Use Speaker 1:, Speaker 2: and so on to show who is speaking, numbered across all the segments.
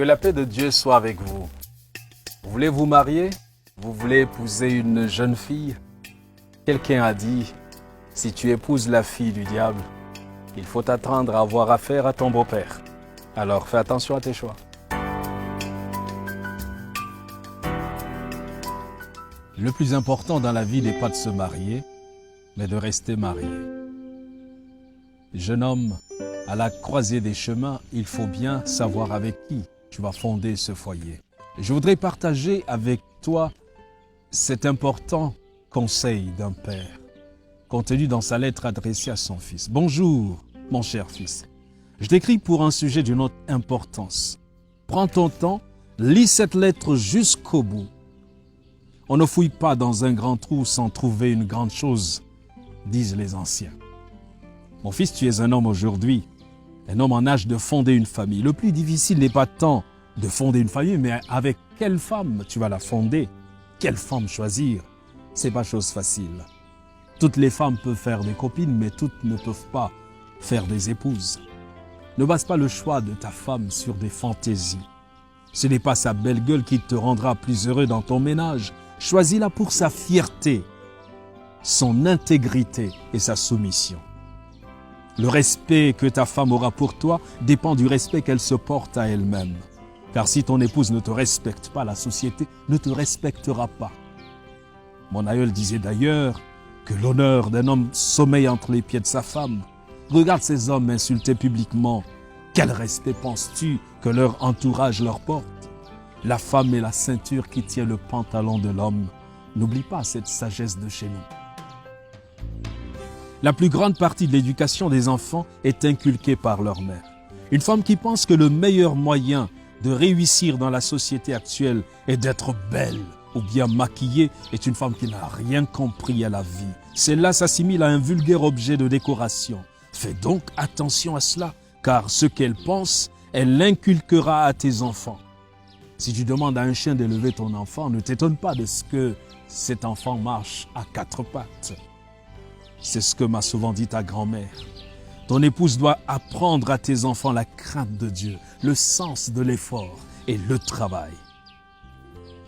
Speaker 1: Que la paix de Dieu soit avec vous. Vous voulez vous marier? Vous voulez épouser une jeune fille? Quelqu'un a dit, si tu épouses la fille du diable, il faut t'attendre à avoir affaire à ton beau-père. Alors fais attention à tes choix. Le plus important dans la vie n'est pas de se marier, mais de rester marié. Jeune homme, à la croisée des chemins, il faut bien savoir avec qui tu vas fonder ce foyer. Je voudrais partager avec toi cet important conseil d'un père, contenu dans sa lettre adressée à son fils. Bonjour, mon cher fils. Je t'écris pour un sujet d'une autre importance. Prends ton temps, lis cette lettre jusqu'au bout. On ne fouille pas dans un grand trou sans trouver une grande chose, disent les anciens. Mon fils, tu es un homme aujourd'hui, un homme en âge de fonder une famille. Le plus difficile n'est pas tant de fonder une famille, mais avec quelle femme tu vas la fonder? Quelle femme choisir? C'est pas chose facile. Toutes les femmes peuvent faire des copines, mais toutes ne peuvent pas faire des épouses. Ne base pas le choix de ta femme sur des fantaisies. Ce n'est pas sa belle gueule qui te rendra plus heureux dans ton ménage. Choisis-la pour sa fierté, son intégrité et sa soumission. Le respect que ta femme aura pour toi dépend du respect qu'elle se porte à elle-même. Car si ton épouse ne te respecte pas, la société ne te respectera pas. Mon aïeul disait d'ailleurs que l'honneur d'un homme sommeille entre les pieds de sa femme. Regarde ces hommes insultés publiquement. Quel respect penses-tu que leur entourage leur porte? La femme est la ceinture qui tient le pantalon de l'homme. N'oublie pas cette sagesse de chez nous. La plus grande partie de l'éducation des enfants est inculquée par leur mère. Une femme qui pense que le meilleur moyen de réussir dans la société actuelle est d'être belle ou bien maquillée est une femme qui n'a rien compris à la vie. Celle-là s'assimile à un vulgaire objet de décoration. Fais donc attention à cela, car ce qu'elle pense, elle l'inculquera à tes enfants. Si tu demandes à un chien d'élever ton enfant, ne t'étonne pas de ce que cet enfant marche à quatre pattes. C'est ce que m'a souvent dit ta grand-mère. Ton épouse doit apprendre à tes enfants la crainte de Dieu, le sens de l'effort et le travail.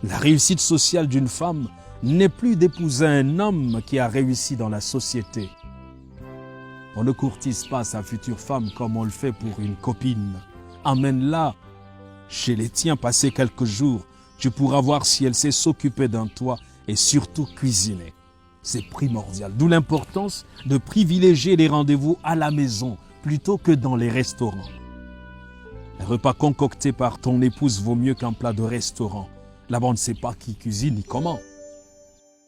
Speaker 1: La réussite sociale d'une femme n'est plus d'épouser un homme qui a réussi dans la société. On ne courtise pas sa future femme comme on le fait pour une copine. Emmène-la chez les tiens, passer quelques jours. Tu pourras voir si elle sait s'occuper d'un toit et surtout cuisiner. C'est primordial. D'où l'importance de privilégier les rendez-vous à la maison plutôt que dans les restaurants. Un repas concocté par ton épouse vaut mieux qu'un plat de restaurant. Là-bas, on ne sait pas qui cuisine ni comment.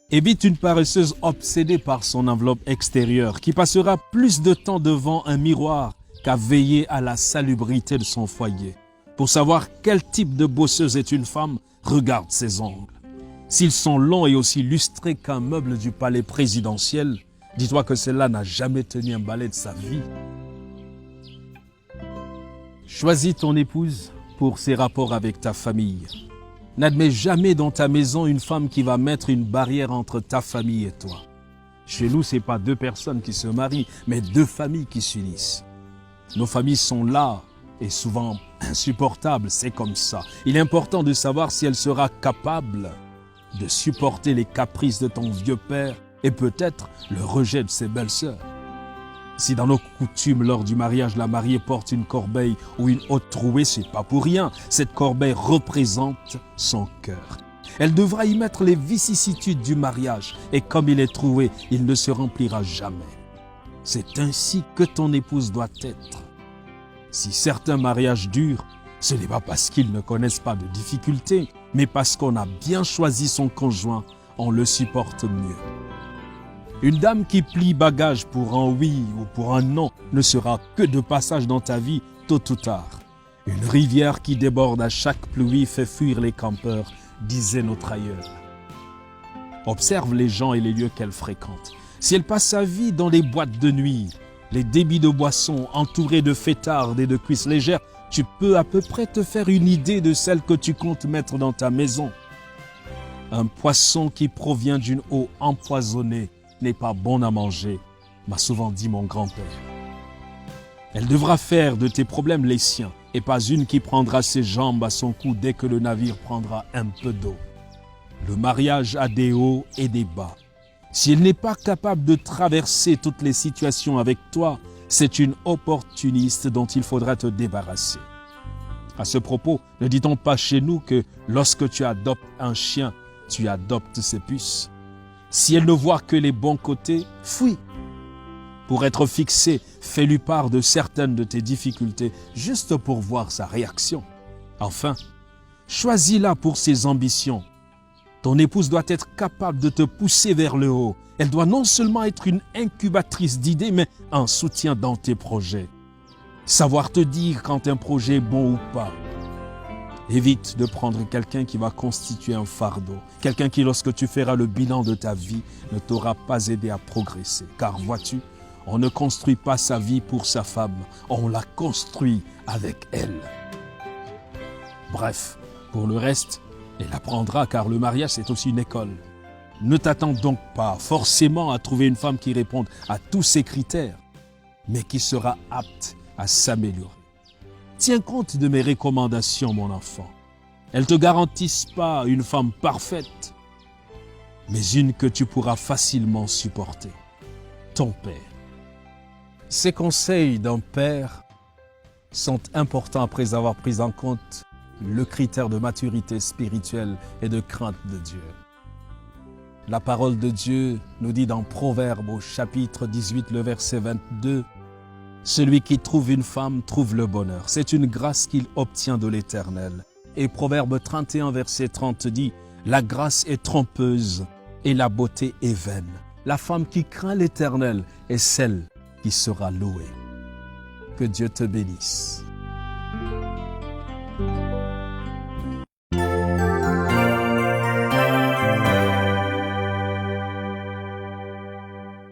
Speaker 1: Évite une paresseuse obsédée par son enveloppe extérieure qui passera plus de temps devant un miroir qu'à veiller à la salubrité de son foyer. Pour savoir quel type de bosseuse est une femme, regarde ses ongles. S'ils sont longs et aussi lustrés qu'un meuble du palais présidentiel, dis-toi que celle-là n'a jamais tenu un balai de sa vie. Choisis ton épouse pour ses rapports avec ta famille. N'admets jamais dans ta maison une femme qui va mettre une barrière entre ta famille et toi. Chez nous, ce n'est pas deux personnes qui se marient, mais deux familles qui s'unissent. Nos familles sont là et souvent insupportables, c'est comme ça. Il est important de savoir si elle sera capable de supporter les caprices de ton vieux père et peut-être le rejet de ses belles-sœurs. Si dans nos coutumes, lors du mariage, la mariée porte une corbeille ou une haute trouée, c'est pas pour rien. Cette corbeille représente son cœur. Elle devra y mettre les vicissitudes du mariage et comme il est troué, il ne se remplira jamais. C'est ainsi que ton épouse doit être. Si certains mariages durent, ce n'est pas parce qu'ils ne connaissent pas de difficultés, mais parce qu'on a bien choisi son conjoint, on le supporte mieux. Une dame qui plie bagage pour un oui ou pour un non ne sera que de passage dans ta vie tôt ou tard. Une rivière qui déborde à chaque pluie fait fuir les campeurs, disait notre aïeul. Observe les gens et les lieux qu'elle fréquente. Si elle passe sa vie dans les boîtes de nuit, les débits de boissons entourés de fêtardes et de cuisses légères, tu peux à peu près te faire une idée de celle que tu comptes mettre dans ta maison. Un poisson qui provient d'une eau empoisonnée n'est pas bon à manger, m'a souvent dit mon grand-père. Elle devra faire de tes problèmes les siens et pas une qui prendra ses jambes à son cou dès que le navire prendra un peu d'eau. Le mariage a des hauts et des bas. S'il n'est pas capable de traverser toutes les situations avec toi, c'est une opportuniste dont il faudra te débarrasser. À ce propos, ne dit-on pas chez nous que lorsque tu adoptes un chien, tu adoptes ses puces? Si elle ne voit que les bons côtés, fuis. Pour être fixé, fais-lui part de certaines de tes difficultés, juste pour voir sa réaction. Enfin, choisis-la pour ses ambitions. Ton épouse doit être capable de te pousser vers le haut. Elle doit non seulement être une incubatrice d'idées, mais un soutien dans tes projets. Savoir te dire quand un projet est bon ou pas. Évite de prendre quelqu'un qui va constituer un fardeau. Quelqu'un qui, lorsque tu feras le bilan de ta vie, ne t'aura pas aidé à progresser. Car vois-tu, on ne construit pas sa vie pour sa femme, on la construit avec elle. Bref, pour le reste, elle apprendra car le mariage c'est aussi une école. Ne t'attends donc pas forcément à trouver une femme qui réponde à tous ces critères, mais qui sera apte à s'améliorer. Tiens compte de mes recommandations, mon enfant. Elles ne te garantissent pas une femme parfaite, mais une que tu pourras facilement supporter. Ton père. Ces conseils d'un père sont importants après avoir pris en compte le critère de maturité spirituelle et de crainte de Dieu. La parole de Dieu nous dit dans Proverbes au chapitre 18, le verset 22, « Celui qui trouve une femme trouve le bonheur. C'est une grâce qu'il obtient de l'Éternel. » Et Proverbe 31, verset 30 dit, « La grâce est trompeuse et la beauté est vaine. La femme qui craint l'Éternel est celle qui sera louée. » Que Dieu te bénisse.